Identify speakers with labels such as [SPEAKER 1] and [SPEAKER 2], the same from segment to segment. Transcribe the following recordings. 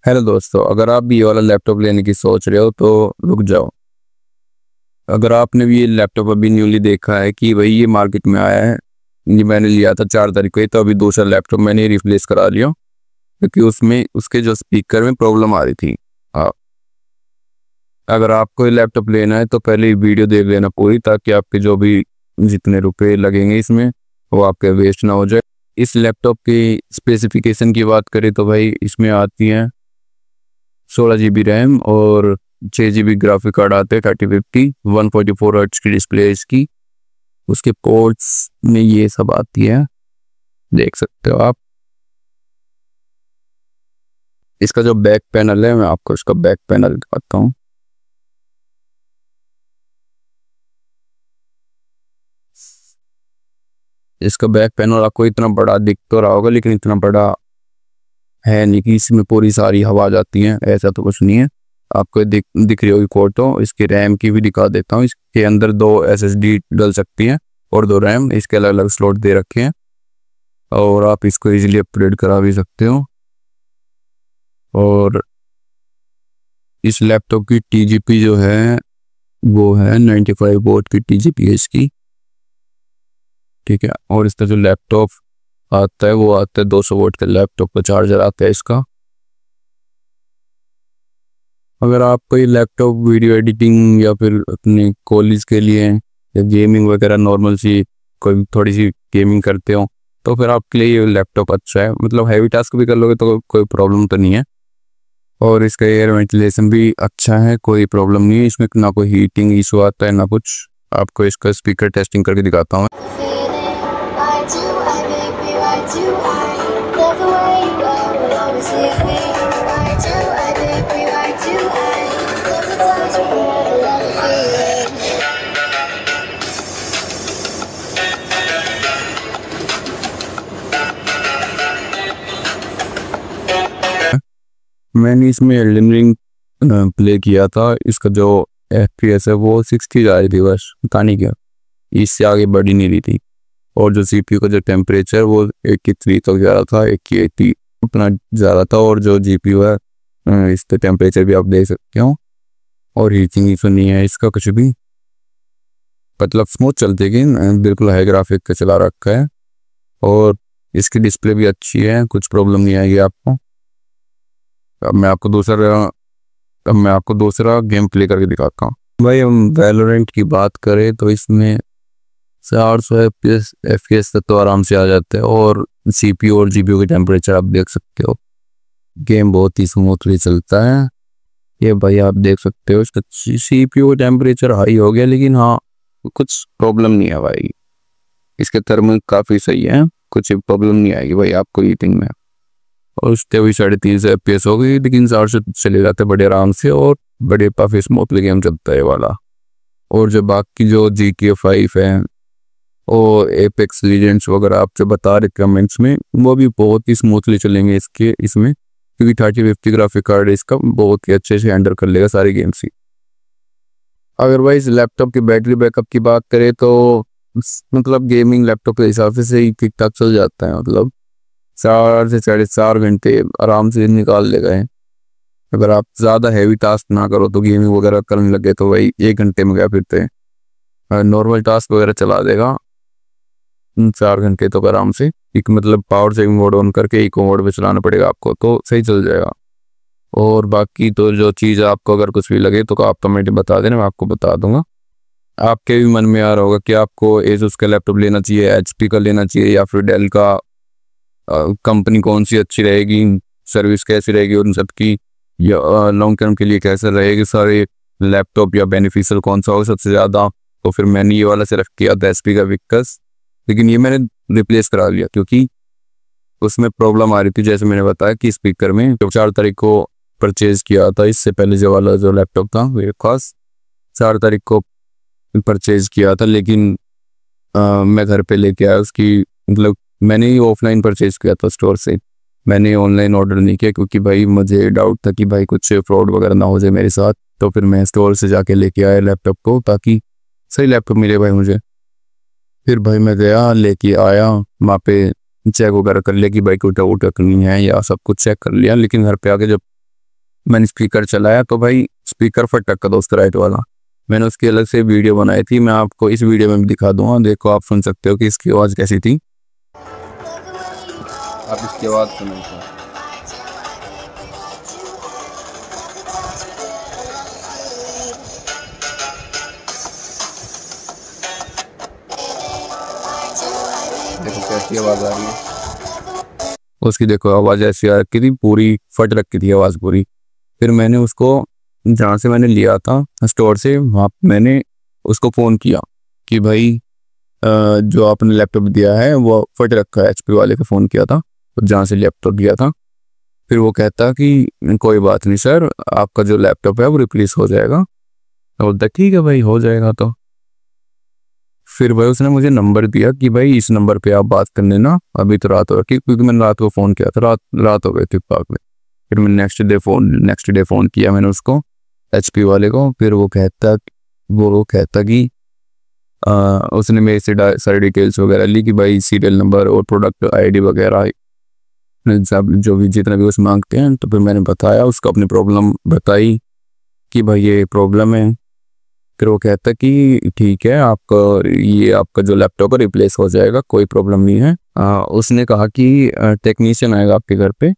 [SPEAKER 1] Hello दोस्तों, अगर आप भी ये वाला लैपटॉप लेने की सोच रहे हो तो रुक जाओ। अगर आपने भी ये लैपटॉप अभी न्यूली देखा है कि भाई ये मार्केट में आया है, ये मैंने लिया था 4 तारीख को ही, तो अभी दूसरा लैपटॉप मैंने रिप्लेस करा लिया क्योंकि उसमें उसके जो स्पीकर में प्रॉब्लम आ रही थी। हाँ, अगर आपको ये लैपटॉप लेना है तो पहले ये वीडियो देख लेना पूरी, ताकि आपके जो भी जितने रुपए लगेंगे इसमें वो आपके वेस्ट ना हो जाए। इस लैपटॉप की स्पेसिफिकेशन की बात करें तो भाई इसमें आती हैं 16 GB रैम और 6 GB ग्राफिक कार्ड आते हैं 3050, 144 हर्ट्ज की डिस्प्ले है इसकी। उसके पोर्ट्स में ये सब आती है, देख सकते हो आप। इसका जो बैक पैनल है, मैं आपको इसका बैक पैनल दिखाता हूँ। इसका बैक पैनल आपको इतना बड़ा दिख तो रहा होगा, लेकिन इतना बड़ा है नहीं कि इसमें पूरी सारी हवा जाती है, ऐसा तो कुछ नहीं है। आपको दिख रही होगी फोटो। इसके रैम की भी दिखा देता हूँ। इसके अंदर 2 SSD डल सकती हैं और 2 रैम, इसके अलग अलग स्लॉट दे रखे हैं और आप इसको इजीली अपग्रेड करा भी सकते हो। और इस लैपटॉप की TGP जो है वो है 95 वोट की TGP है इसकी, ठीक है। और इसका जो लैपटॉप आता है वो आता है 200 वोट का लैपटॉप का चार्जर आता है इसका। अगर आपको ये लैपटॉप वीडियो एडिटिंग या फिर अपने कॉलेज के लिए या गेमिंग वगैरह नॉर्मल सी कोई थोड़ी सी गेमिंग करते हो तो फिर आपके लिए ये लैपटॉप अच्छा है। मतलब हैवी टास्क भी कर लोगे तो कोई प्रॉब्लम तो नहीं है। और इसका एयर वेंटिलेशन भी अच्छा है, कोई प्रॉब्लम नहीं है इसमें, ना कोई हीटिंग इशू आता है ना कुछ। आपको इसका स्पीकर टेस्टिंग करके दिखाता हूँ। मैंने इसमें एल्डन रिंग प्ले किया था। इसका जो FPS है वो 60 जा रही थी, बस पता नहीं क्या इससे आगे बढ़ ही नहीं रही थी। और जो CPU का जो टेम्परेचर वो 83 तक जा रहा था, 80 उतना जा रहा था। और जो GPU है इसका टेम्परेचर भी आप देख सकते हो। और हीटिंग इशू नहीं है इसका कुछ भी, मतलब स्मूथ चलती है, बिल्कुल हाई ग्राफिक का चला रखा है। और इसकी डिस्प्ले भी अच्छी है, कुछ प्रॉब्लम नहीं आएगी आपको। अब मैं आपको दूसरा गेम प्ले करके दिखाता हूँ। भाई हम वैलोरेंट की बात करें तो इसमें 400 FPS तक तो आराम से आ जाते हैं। और CPU और GPU के टेम्परेचर आप देख सकते हो, गेम बहुत ही स्मूथली चलता है। ये भाई आप देख सकते हो इसका CPU का टेम्परेचर हाई हो गया, लेकिन हाँ कुछ प्रॉब्लम नहीं है भाई। इसके थर्मल काफ़ी सही है, कुछ प्रॉब्लम नहीं आएगी भाई आपको हीटिंग में। और उससे भी 350 FPS हो गई, लेकिन 400 चले जाते बड़े आराम से और बड़े काफ़ी स्मूथली गेम चलता है वाला। और जो बाकी जो GTA 5 है और एपेक्स लीजेंड्स वगैरह आप जो बता रहे कमेंट्स में, वो भी बहुत ही स्मूथली चलेंगे इसमें, क्योंकि 3050 ग्राफिक कार्ड इसका बहुत ही अच्छे से हैंडल कर लेगा सारी गेम्स ही। अगर भाई इस लैपटॉप की बैटरी बैकअप की बात करें तो मतलब गेमिंग लैपटॉप के हिसाब से ही ठीक ठाक चल जाता है। मतलब 4 से 4.5 घंटे आराम से निकाल लेगा है। अगर आप ज़्यादा हैवी टास्क ना करो तो गेमिंग वगैरह करने लगे तो भाई 1 घंटे में क्या फिरते हैं, नॉर्मल टास्क वगैरह चला देगा 4 घंटे तो आराम से। एक मतलब पावर सेविंग मोड ऑन करके इको मोड में चलाना पड़ेगा आपको, तो सही चल जाएगा। और बाकी तो जो चीज़ आपको अगर कुछ भी लगे तो आप कमेंट में बता देना, मैं आपको बता दूंगा। आपके भी मन में आ रहा होगा कि आपको एसुस का लैपटॉप लेना चाहिए, HP का लेना चाहिए या फिर डेल का, कंपनी कौन सी अच्छी रहेगी, सर्विस कैसी रहेगी उन सब की, या लॉन्ग टर्म के लिए कैसे रहेगी सारे लैपटॉप, या बेनिफिशियल कौन सा होगा सबसे ज़्यादा। तो फिर मैंने ये वाला सिलेक्ट किया था HP का विक्टर्स, लेकिन ये मैंने रिप्लेस करा लिया क्योंकि उसमें प्रॉब्लम आ रही थी। जैसे मैंने बताया कि स्पीकर में जो 4 तारीख को परचेज किया था, इससे पहले जो वाला जो लैपटॉप था मेरे पास 4 तारीख को परचेज किया था, लेकिन मैं घर पे लेके आया उसकी, मतलब मैंने ही ऑफलाइन परचेज किया था स्टोर से, मैंने ऑनलाइन ऑर्डर नहीं किया क्योंकि भाई मुझे डाउट था कि भाई कुछ फ्रॉड वगैरह ना हो जाए मेरे साथ। तो फिर मैं स्टोर से जाके लेके आया लैपटॉप को, ताकि सही लैपटॉप मिले भाई मुझे। फिर भाई मैं गया लेके आया, वहाँ पे चेक वगैरह कर लिया कि भाई कोई डाउट नहीं है या सब कुछ चेक कर लिया। लेकिन घर पे आके जब मैंने स्पीकर चलाया तो भाई स्पीकर फट रखा था उसका राइट वाला। मैंने उसकी अलग से वीडियो बनाई थी, मैं आपको इस वीडियो में भी दिखा दूंगा, देखो आप सुन सकते हो कि इसकी आवाज़ कैसी थी। आप इसकी आवाज़ सुनो। देखो कैसी आवाज़ आ रही है उसकी, देखो आवाज़ ऐसी आ रखी थी, पूरी फट रखी थी आवाज़ पूरी। फिर मैंने उसको जहाँ से मैंने लिया था स्टोर से, वहाँ मैंने उसको फ़ोन किया कि भाई जो आपने लैपटॉप दिया है वो फट रखा है। HP वाले का फ़ोन किया था तो जहाँ से लैपटॉप दिया था। फिर वो कहता कि कोई बात नहीं सर, आपका जो लैपटॉप है वो रिप्लेस हो जाएगा। तो बोलता ठीक है भाई, हो जाएगा। तो फिर भाई उसने मुझे नंबर दिया कि भाई इस नंबर पे आप बात कर लेना, अभी तो रात हो रखी, क्योंकि मैंने रात को फ़ोन किया था, रात हो गई थी पार्क में। फिर मैंने नेक्स्ट डे फ़ोन किया मैंने उसको, HP वाले को। फिर वो कहता कि उसने मेरे से सारी डिटेल्स वगैरह ली कि भाई सीरियल नंबर और प्रोडक्ट ID वगैरह सब जो भी जितना भी उस मांगते हैं। तो फिर मैंने बताया उसको, अपनी प्रॉब्लम बताई कि भाई ये प्रॉब्लम है। फिर वो कहता कि ठीक है, आपका जो लैपटॉप है रिप्लेस हो जाएगा, कोई प्रॉब्लम नहीं है। उसने कहा कि टेक्नीशियन आएगा आपके घर पे,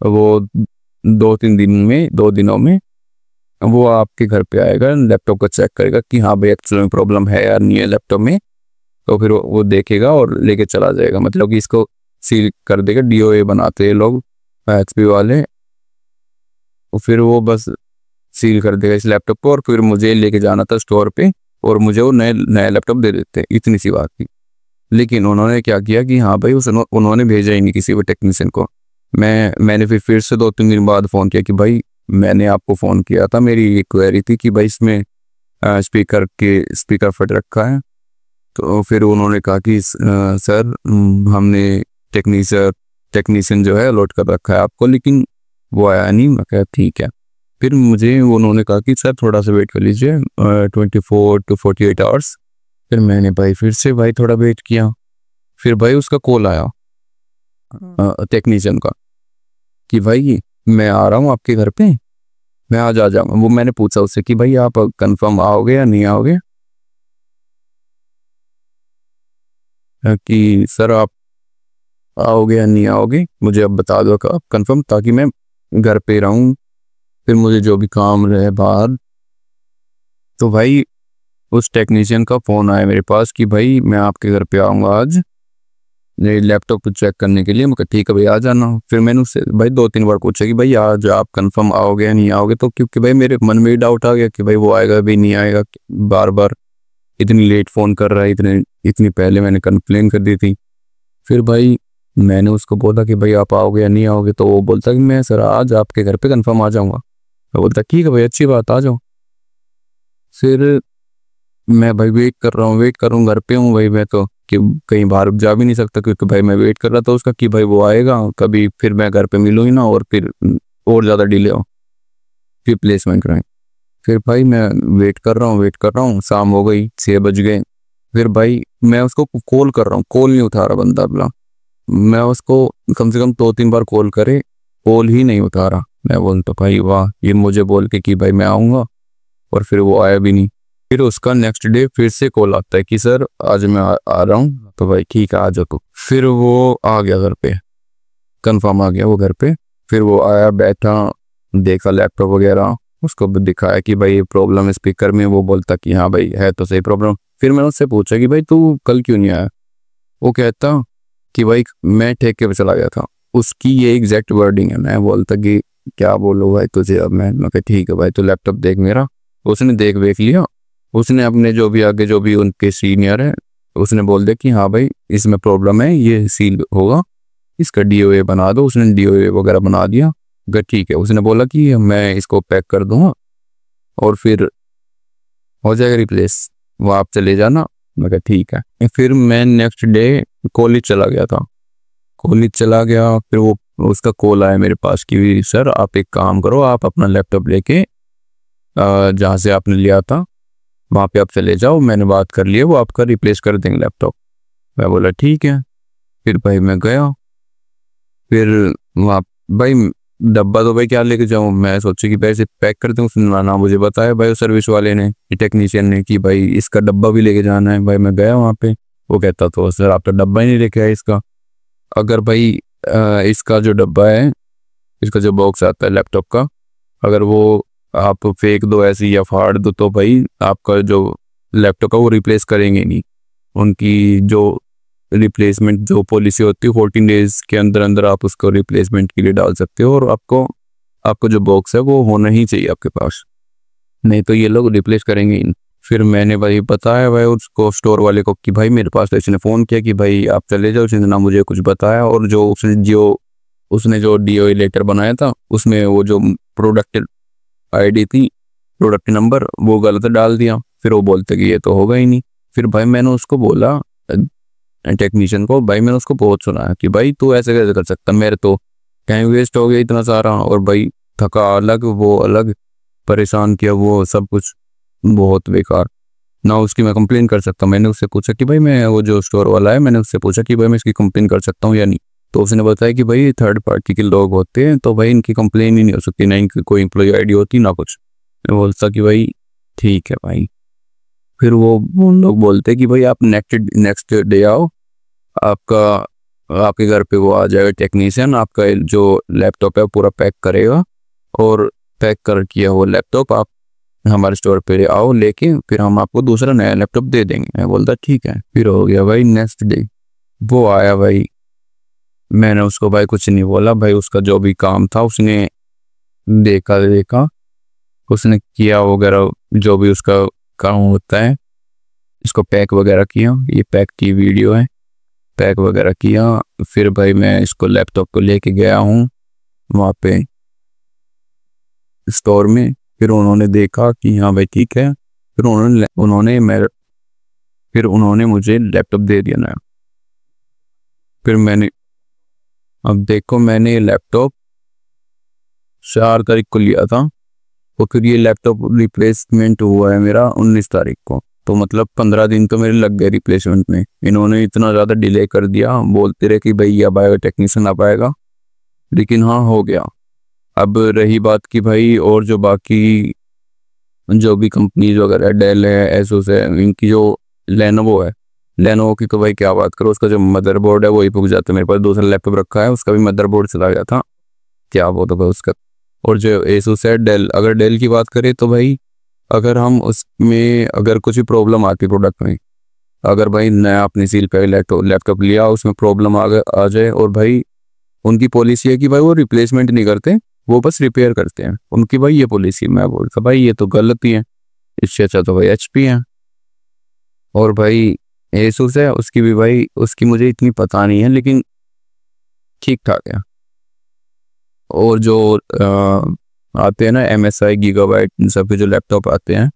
[SPEAKER 1] वो 2 दिनों में वो आपके घर पे आएगा, लैपटॉप को चेक करेगा कि हाँ भाई एक्चुअल में प्रॉब्लम है या नहीं है लैपटॉप में। तो फिर वो देखेगा और लेके चला जाएगा, मतलब कि इसको सील कर देगा। DOA बनाते हैं लोग HP वाले, और फिर वो बस सील कर देगा इस लैपटॉप को। और फिर मुझे लेके जाना था स्टोर पे और मुझे वो नया लैपटॉप दे देते, इतनी सी बात थी। लेकिन उन्होंने क्या किया कि हाँ भाई उन्होंने भेजा ही नहीं किसी भी टेक्नीशियन को। मैंने फिर से 2-3 दिन बाद फ़ोन किया कि भाई मैंने आपको फ़ोन किया था, मेरी एक क्वेरी थी कि भाई इसमें स्पीकर फट रखा है। तो फिर उन्होंने कहा कि सर हमने टेक्नीशियन जो है अलॉट कर रखा है आपको, लेकिन वो आया नहीं। मैं कहा ठीक है। फिर मुझे उन्होंने कहा कि सर थोड़ा सा वेट कर लीजिए 24 to 48 आवर्स। फिर मैंने भाई फिर से भाई थोड़ा वेट किया। फिर भाई उसका कॉल आया टेक्नीशियन का कि भाई मैं आ रहा हूँ आपके घर पे, मैं आज आ जाऊँगा। वो मैंने पूछा उससे कि भाई आप कंफर्म आओगे या नहीं आओगे, कि सर आप आओगे या नहीं आओगे, मुझे अब बता दो आप कंफर्म, ताकि मैं घर पे रहूँ, फिर मुझे जो भी काम रहे बाहर। तो भाई उस टेक्नीशियन का फ़ोन आया मेरे पास कि भाई मैं आपके घर पे आऊँगा आज मेरे लैपटॉप को चेक करने के लिए। मैं कहा ठीक है भाई आ जाना। फिर मैंने उससे भाई 2-3 बार पूछा कि भाई आज आप कंफर्म आओगे या नहीं आओगे। तो क्योंकि भाई मेरे मन में डाउट आ गया कि भाई वो आएगा भी नहीं आएगा, बार बार इतनी लेट फ़ोन कर रहा है, इतनी पहले मैंने कंप्लेन कर दी थी। फिर भाई मैंने उसको बोला कि भाई आप आओगे या नहीं आओगे। तो वो बोलता कि मैं सर आज आपके घर पे कंफर्म आ जाऊँगा। मैं बोलता ठीक है भाई, अच्छी बात, आ जाओ। फिर मैं भाई वेट कर रहा हूँ, घर पे हूँ भाई मैं तो, कि कहीं बाहर जा भी नहीं सकता, क्योंकि भाई मैं वेट कर रहा था उसका कि भाई वो आएगा कभी, फिर मैं घर पे मिलूँ ही ना और फिर और ज़्यादा डिले हो, फिर प्लेसमेंट कराएं। फिर भाई मैं वेट कर रहा हूँ, शाम हो गई, 6 बज गए। फिर भाई मैं उसको कॉल कर रहा हूँ, कॉल नहीं उठा रहा बंदा अपना। मैं उसको कम से कम 2-3 बार कॉल करे, कॉल ही नहीं उठा रहा। मैं बोलता भाई वाह, ये मुझे बोल के कि भाई मैं आऊँगा और फिर वो आया भी नहीं। फिर उसका नेक्स्ट डे फिर से कॉल आता है कि सर आज मैं आ रहा हूँ। तो भाई ठीक है आ जाओ। तो फिर वो आ गया घर पे, कंफर्म आ गया वो घर पे। फिर वो आया, बैठा, देखा लैपटॉप वगैरह, उसको दिखाया कि भाई ये प्रॉब्लम है स्पीकर में। वो बोलता कि हाँ भाई है तो सही प्रॉब्लम। फिर मैंने उससे पूछा कि भाई तू कल क्यों नहीं आया। वो कहता कि भाई मैं ठेके पे चला गया था। उसकी ये एग्जैक्ट वर्डिंग है। मैं बोलता कि क्या बोलो भाई तुझे अब। मैं कहा ठीक है भाई तो लैपटॉप देख मेरा। उसने देख लिया। उसने अपने जो भी आगे जो भी उनके सीनियर है उसने बोल दिया कि हाँ भाई इसमें प्रॉब्लम है, ये सील होगा, इसका DOA बना दो। उसने DOA वगैरह बना दिया। अगर ठीक है, उसने बोला कि मैं इसको पैक कर दूंगा और फिर हो जाएगा रिप्लेस, वो आप चले जाना। मैं कहा ठीक है। फिर मैं नेक्स्ट डे कॉलेज चला गया। फिर वो उसका कॉल आया मेरे पास कि सर आप एक काम करो, आप अपना लैपटॉप लेके जहाँ से आपने लिया था वहाँ पे आप चले जाओ, मैंने बात कर लिया, वो आपका रिप्लेस कर देंगे लैपटॉप। मैं बोला ठीक है। फिर भाई मैं गया। फिर वहाँ भाई डब्बा तो भाई क्या लेके जाऊँ, मैं सोची कि भाई इसे पैक कर दूँ। उसने ना मुझे बताया भाई सर्विस वाले ने, टेक्नीशियन ने, कि भाई इसका डब्बा भी लेके जाना है। भाई मैं गया वहाँ पे, वो कहता तो सर आप तो डब्बा ही नहीं लेके आए इसका। अगर भाई इसका जो डब्बा है, इसका जो बॉक्स आता है लैपटॉप का, अगर वो आप फेंक दो ऐसे या फाड़ दो तो भाई आपका जो लैपटॉप का वो रिप्लेस करेंगे नहीं। उनकी जो रिप्लेसमेंट जो पॉलिसी होती है 14 डेज के अंदर अंदर आप उसको रिप्लेसमेंट के लिए डाल सकते हो, और आपको जो बॉक्स है वो होना ही चाहिए आपके पास, नहीं तो ये लोग रिप्लेस करेंगे ही नहीं। फिर मैंने भाई बताया भाई उसको, स्टोर वाले को, कि भाई मेरे पास तो इसने फ़ोन किया कि भाई आप चले जाओ, उसने ना मुझे कुछ बताया, और जो उसने जो DOA लेटर बनाया था उसमें वो जो प्रोडक्ट ID थी, प्रोडक्ट नंबर, वो गलत डाल दिया। फिर वो बोलते कि ये तो होगा ही नहीं। फिर भाई मैंने उसको बोला, टेक्नीशियन को, भाई मैंने उसको बहुत सुनाया कि भाई तू ऐसे कैसे कर सकता, मेरे तो टाइम वेस्ट हो गया इतना सारा, और भाई थका अलग, वो अलग, परेशान किया, वो सब कुछ बहुत बेकार ना। उसकी मैं कंप्लेन कर सकता हूँ। मैंने उससे पूछा कि भाई मैं, वो जो स्टोर वाला है, मैंने उससे पूछा कि भाई मैं इसकी कंप्लेन कर सकता हूँ या नहीं। तो उसने बताया कि भाई थर्ड पार्टी के लोग होते हैं तो भाई इनकी कंप्लेन ही नहीं हो सकती, ना इनकी कोई एम्प्लॉय ID होती ना कुछ। मैं बोलता कि भाई ठीक है भाई। फिर वो उन लोग बोलते कि भाई आप नेक्स्ट डे आओ, आपके घर पे वो आ जाएगा टेक्नीशियन, आपका जो लैपटॉप है पूरा पैक करेगा, और पैक कर किया वो लैपटॉप आप हमारे स्टोर पे आओ लेके, फिर हम आपको दूसरा नया लैपटॉप दे देंगे। मैं बोलता ठीक है। फिर हो गया भाई नेक्स्ट डे, वो आया भाई, मैंने उसको भाई कुछ नहीं बोला। भाई उसका जो भी काम था उसने देखा, उसने किया वगैरह, जो भी उसका काम होता है, इसको पैक वगैरह किया। ये पैक की वीडियो है, पैक वगैरह किया। फिर भाई मैं इसको लैपटॉप को लेके गया हूँ वहाँ पे स्टोर में। फिर उन्होंने देखा कि हाँ भाई ठीक है। फिर उन्होंने मुझे लैपटॉप दे दिया नया। फिर मैंने, अब देखो, मैंने ये लैपटॉप 4 तारीख को लिया था, और फिर ये लैपटॉप रिप्लेसमेंट हुआ है मेरा 19 तारीख को। तो मतलब 15 दिन तो मेरे लग गए रिप्लेसमेंट में। इन्होंने इतना ज़्यादा डिले कर दिया, बोलते रहे कि भाई अब आएगा टेक्नीशियन, अब आएगा, लेकिन हाँ हो गया। अब रही बात कि भाई और जो बाकी जो भी कंपनीज वगैरह, डेल है, एसोस है, इनकी जो लेनोवो की तो भाई क्या बात करो, उसका जो मदरबोर्ड है वही पुग जाता है। मेरे पास दूसरा लैपटॉप रखा है, उसका भी मदरबोर्ड चला गया था, क्या बोलता भाई उसका। और जो एसोस है, डेल, अगर डेल की बात करें तो भाई अगर हम उसमें अगर कुछ भी प्रॉब्लम आती है प्रोडक्ट में, अगर भाई नया अपनी सील पे लैपटॉप लिया, उसमें प्रॉब्लम आ जाए, और भाई उनकी पॉलिसी है कि भाई वो रिप्लेसमेंट नहीं करते, वो बस रिपेयर करते हैं, उनकी भाई ये पॉलिसी। मैं बोलता भाई ये तो गलत ही है, इससे अच्छा तो भाई HP है। और भाई एसुस है, उसकी भी भाई, उसकी मुझे इतनी पता नहीं है, लेकिन ठीक ठाक है। और जो आते हैं ना MSI, गीगाबाइट, इन सब के जो लैपटॉप आते हैं,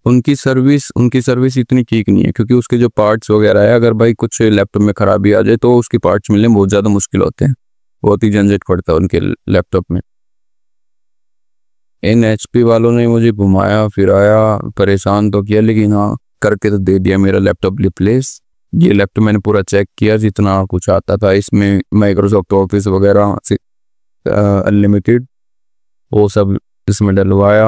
[SPEAKER 1] उनकी सर्विस इतनी ठीक नहीं है, क्योंकि उसके जो पार्ट्स वगैरह है, अगर भाई कुछ लैपटॉप में खराबी आ जाए तो उसके पार्ट्स मिलने बहुत ज़्यादा मुश्किल होते हैं, बहुत ही झंझट पड़ता है उनके लैपटॉप में। इन HP वालों ने मुझे घुमाया फिराया, परेशान तो किया, लेकिन हाँ करके तो दे दिया मेरा लैपटॉप रिप्लेस। ये लैपटॉप मैंने पूरा चेक किया, जितना कुछ आता था इसमें, माइक्रोसॉफ्ट ऑफिस वगैरह से अनलिमिटेड, वो सब इसमें डलवाया।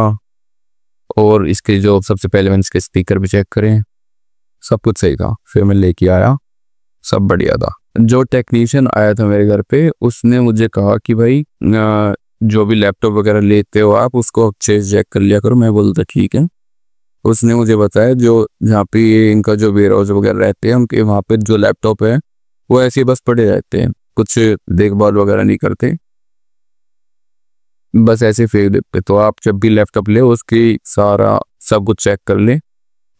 [SPEAKER 1] और इसके जो सबसे पहले मैंने इसके स्पीकर भी चेक करें, सब कुछ सही था। फिर मैं लेके आया, सब बढ़िया था। जो टेक्नीशियन आया था मेरे घर पे, उसने मुझे कहा कि भाई जो भी लैपटॉप वगैरह लेते हो आप, उसको अच्छे से चेक कर लिया करो। मैं बोलता ठीक है। उसने मुझे बताया जो जहाँ पे इनका जो वेयर हाउस वगैरह रहते हैं, उनके वहाँ पे जो लैपटॉप है वो ऐसे ही बस पड़े रहते हैं, कुछ देखभाल वगैरह नहीं करते, बस ऐसे फेंक देते। तो आप जब भी लैपटॉप ले, उसकी सारा सब कुछ चेक कर ले,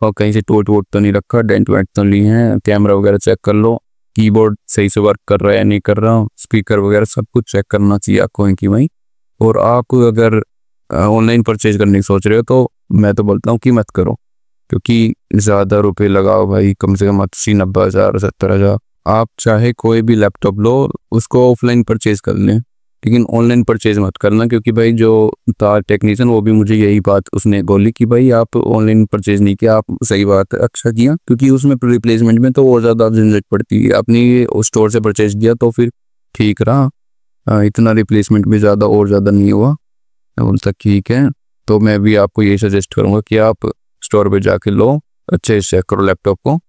[SPEAKER 1] और कहीं से टूट वोट तो नहीं रखा, डेंट वेंट तो नहीं है, कैमरा वगैरह चेक कर लो, कीबोर्ड सही से वर्क कर रहा है या नहीं कर रहा, स्पीकर वगैरह सब कुछ चेक करना चाहिए आपको इनकी वहीं। और आप अगर ऑनलाइन परचेज करने की सोच रहे हो तो मैं तो बोलता हूँ कि मत करो, क्योंकि ज़्यादा रुपए लगाओ भाई, कम से कम 80-90 हज़ार 70 हज़ार। आप चाहे कोई भी लैपटॉप लो, उसको ऑफलाइन परचेज कर लें, लेकिन ऑनलाइन परचेज मत करना, क्योंकि भाई जो था टेक्नीशियन, वो भी मुझे यही बात उसने बोली कि भाई आप ऑनलाइन परचेज नहीं किया। आप सही बात है, अच्छा किया, क्योंकि उसमें रिप्लेसमेंट में तो और ज़्यादा झंझट पड़ती है। आपने स्टोर से परचेज किया तो फिर ठीक रहा, इतना रिप्लेसमेंट भी ज़्यादा और ज़्यादा नहीं हुआ। मैं बोलता ठीक है, तो मैं भी आपको यही सजेस्ट करूँगा कि आप स्टोर पे जाके लो, अच्छे से चेक करो लैपटॉप को।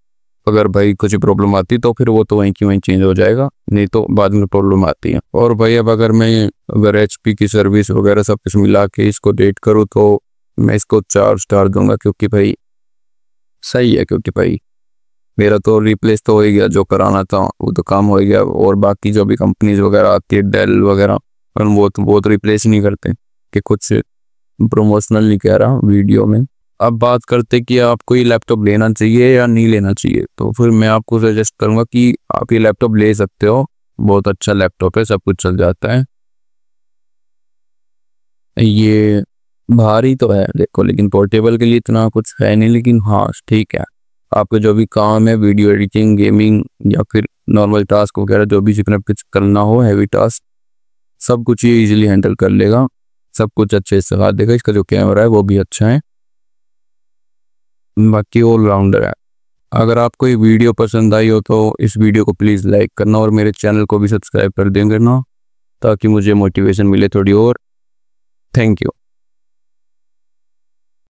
[SPEAKER 1] अगर भाई कुछ प्रॉब्लम आती तो फिर वो तो वहीं की वहीं चेंज हो जाएगा, नहीं तो बाद में प्रॉब्लम आती है। और भाई अब अगर HP की सर्विस वगैरह सब कुछ मिला के इसको रेट करूँ तो मैं इसको 4 स्टार दूंगा, क्योंकि भाई सही है। क्योंकि भाई मेरा तो रिप्लेस तो हो ही गया, जो कराना था वो तो काम हो गया। और बाकी जो भी कंपनीज वगैरह आती है, डेल वगैरह, वो तो रिप्लेस नहीं करते। कि कुछ प्रमोशनल नहीं कह रहा वीडियो में। अब बात करते कि आपको ये लैपटॉप लेना चाहिए या नहीं लेना चाहिए, तो फिर मैं आपको सजेस्ट करूंगा कि आप ये लैपटॉप ले सकते हो। बहुत अच्छा लैपटॉप है, सब कुछ चल जाता है। ये भारी तो है देखो, लेकिन पोर्टेबल के लिए इतना कुछ है नहीं, लेकिन हाँ ठीक है। आपके जो भी काम है, वीडियो एडिटिंग, गेमिंग या फिर नॉर्मल टास्क वगैरह, जो भी जितना कुछ करना हो, हैवी टास्क, सब कुछ ये इजीली हैंडल कर लेगा। सब कुछ अच्छे से सिखा देगा। इसका जो कैमरा है वो भी अच्छा है, बाकी ऑलराउंडर है। अगर आपको ये वीडियो पसंद आई हो तो इस वीडियो को प्लीज़ लाइक करना और मेरे चैनल को भी सब्सक्राइब कर देंगे ना, ताकि मुझे मोटिवेशन मिले थोड़ी और। Thank you.